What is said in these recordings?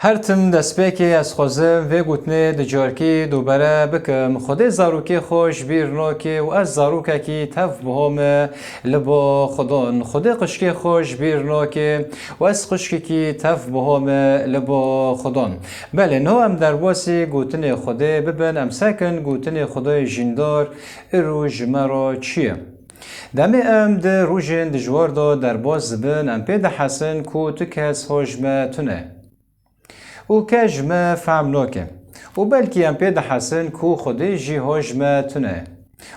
هر تم دست پیکی از خوزم و گوتنه دجارکی دوباره بکم خود زاروکی خوش بیر نوکی و از زاروکه کی تف بهم لبا خدان خود قشکی خوش بیر نوکی و از قشکی کی تف بهم لبا خدان بله نو ام در واسی گوتنه خوده ببن ام سکن گوتنه خدای جندار روج مرا چیه دمی ام ده روژن دجوار دا در باز بن ام پید حسن کو تو کس حجمه تونه او کجمه فهم نوکه و بلکی ام پید حسن کو خودی جی حجمه تونه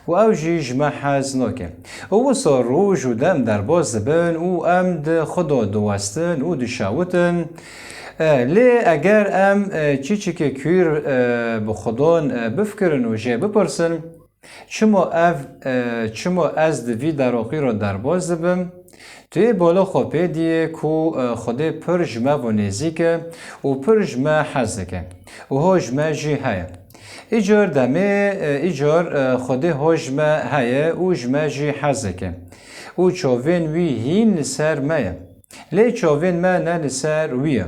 و او جی جمه حز نوکه او سا روژ و دم در باز بن او ام ده خدا دوستن او دشاوتن لی اگر ام چی که کویر بخدان بفکرن و جه بپرسن چما از دوی دراقی را در باز بم توی بالا خوبه دیه که خود پر جمع و نزیکه و پر جمع حزکه و ها جمع جی هایه ایجار دمه ایجار خود ها جمع هایه و جمع جی حزکه و چاوین وی هین لسر مایه لی چاوین ما نه لسر ویه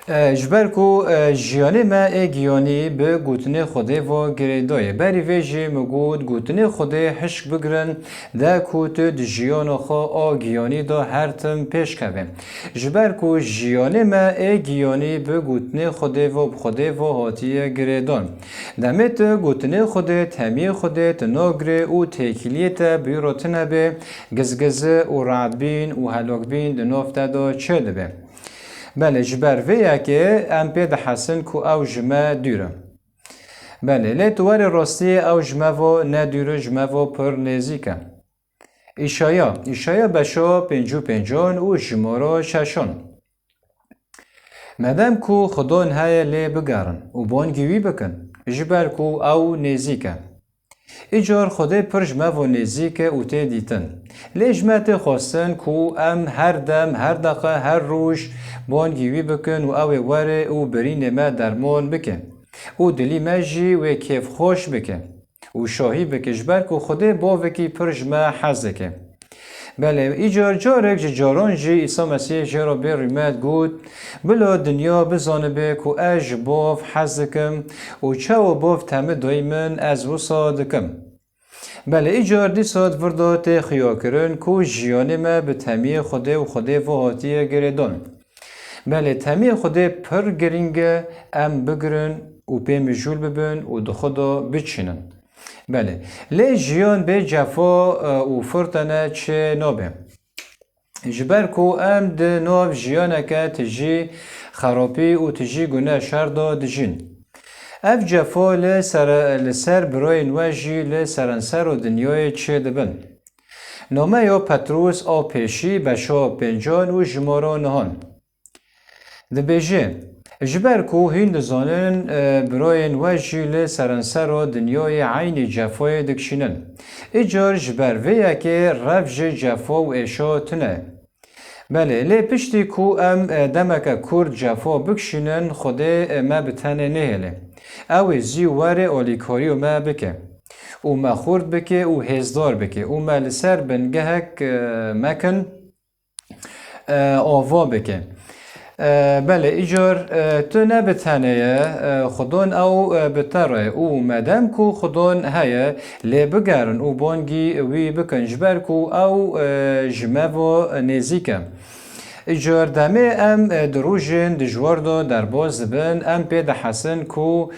جبر کو جیانی ما گیانی به گوتنه خوده و گریدای بری ویجی مگود گوتنه خوده حشک بگرن ده کوت جیان خو آگیانی دا هر تم پیش کبه جبر کو جیانی ما گیانی به گوتنه خوده و هاتی گریدان دمت گوتنه خوده تمی خوده تناگره او تکیلیت بیروتنه به گزگزه و رعبین و هلاکبین دنافته دا چه دبه بله جبر ویا که ام پید حسن کو او جمع دوره بله لیتوار راستی او جمع و ندوره جمع و پر نزیکه ایشایا بشا پنجو پنجان و جمارا ششان مدام کو خدان های لی بگرن و بانگیوی بکن جبر کو او نزیکه ایجار خوده پر جمع و نزیکه او تی دیتن لی جمعت خواستن کو ام هر دم هر دقیقه هر روش بانگیوی بکن و او وره او برین ما درمان بکن او دلی مجی و کیف خوش بکن و شاهی بکش بر که خوده باوکی پر جمع حزکه بله ایجار جارک جاران جی ایسا مسیح جرا بیر ریمت گود بلا دنیا بزانه به که اج باف حزکم و چه و باف تمه دایمن از و صادکم بله ایجار دی ساد وردات خیا کرن که جیانه ما به تمی خوده و خوده و هاتی گردان بله تمی خوده پر گرینگه ام بگرن و پی مجول ببن و دو خدا بچینن بله لی جیان به جفا و فرتنه چه نابه جبر کو ام ده ناف جیانه که تجی خرابی و تجی گناه شردا دجین اف جفا لسر برای نواجی لسرانسر و دنیای چه دبن نامه یا پتروس آ پیشی بشا پنجان و جمارا نهان دبیجه جبر کو هین دزانن برای نواجی لسرانسر و دنیای عین جفای دکشینن ایجار جبر ویا که رفج جفا و اشا تنه بله لی پشتی کو ام دمک کرد جفا بکشینن خوده ما بتنه نهله او زیواره اولیکاری و ما بکه او ما خورد بکه او هزدار بکه او ما لسر بنگهک مکن آوا بکه بله ایجار تو نه بتنه خدان او بتره او مدام کو خدان هیا لی بگرن او بانگی وی بکن جبر کو او جمع و نزیکه ایجار دمه ام دروژن دجوار دا در باز بن ام پید حسن کو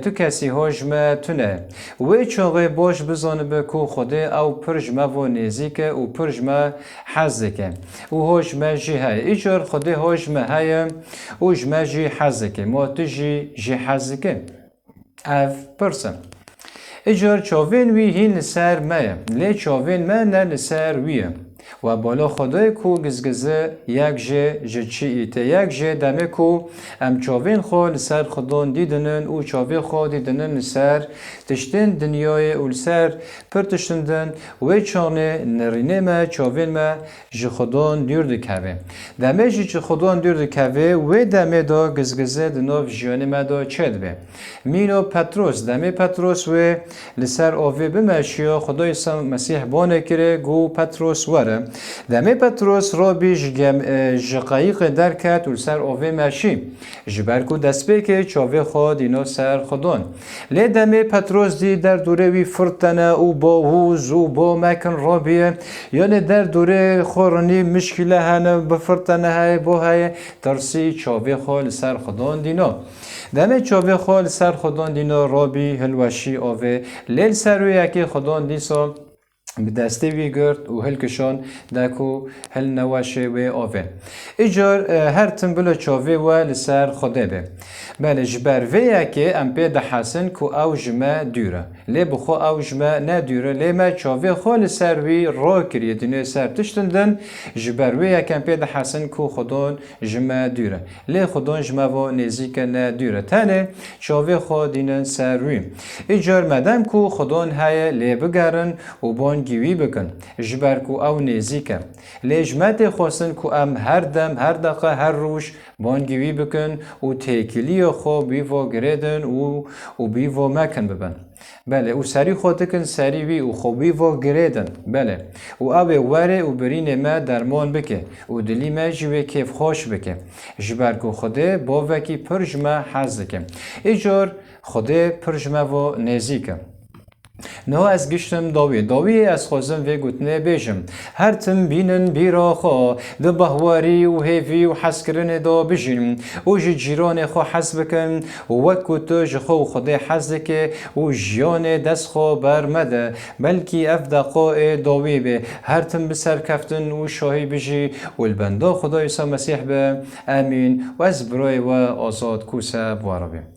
تو کسی هاجمه تونه و چاقه باش بزانه به کو خوده او پرجمه و نزیکه و پرجمه حزکه و هاجمه جی های ایجار خوده هاجمه های و جمه جی حزکه ما تجی جی حزکه اف پرسم ایجار چاوین وی هین لسر مایه لی چاوین ما نه لسر ویه و بالا خدای کو گزگزه یک جه چی ایته یک جه دمه کو ام چاوین خو لسر خدان دیدنن او چاوین خو دیدنن لسر تشتن دنیای او لسر پر تشتندن و چانه نرینه ما چاوین ما جه خدان دور دکوه دمه جه خدان دور دکوه و دمه دا گزگزه دناف جیانه ما دا چد به مینو پتروس دمه پتروس و لسر آوه بمشیا خدای مسیح بانه کره گو پتروس وره به دمی پتروس رابی جقایق درکت و سر اوه ماشی جبرکو دست که چاوه خود اینو سر خودان لی دمی پتروس دی در دوره وی فرتنه و با هوز و با مکن رابیه یعنی در دوره خورنی مشکله هنه بفرتنه های با های ترسی چاوه خود سر خودان دینا دمی چاوه خود سر خودان دینا رابی هلوشی آوه لیل سروی که خودان دیسا به دسته وی گرد و هلکشان دکو هل نواشه و آوه ایجار هر تنبل چاوه و لسر خوده به بله جبر ویا که ام پی ده حسن کو او جمع دوره لی بخو او جمع ندوره لی ما چاوه خو لسر وی را کریه دینه سر تشتندن جبر ویا که ام پی ده حسن کو خودان جمع دوره لی خودان جمع و نزیک ندوره تنه چاوه خو دینن سر وی ایجار مدام کو خودان های لی بگرن و بان گیوی بکن جبر کو او نزیکه لی جمعت خوستن کو ام هر دم هر دقیقه هر روش بان گیوی بکن و تیکلی خو بیوا گردن و بیوا مکن ببن بله او سری خودکن سری وی و خو بیوا گردن بله و او وره و برین ما درمان بکه و دلی ما جوه کیف خوش بکه جبر کو خوده با وکی پرجمه حز دکه ایجار خوده پرجمه و نزیکه نه از گشتم داوی از خوزم و گوتنه بیشم هر تم بینن بیرا خو ده بهواری و هیوی و حس کرن دا بجین و جیران خو حس بکن و وکو تو جخو خدا حس که و جیان دست خو برمده بلکی اف دقاء داوی به هر تم بسر کفتن و شاهی بجی و البندا خدا عیسی مسیح به امین و از برای و آزاد کوسه بواربه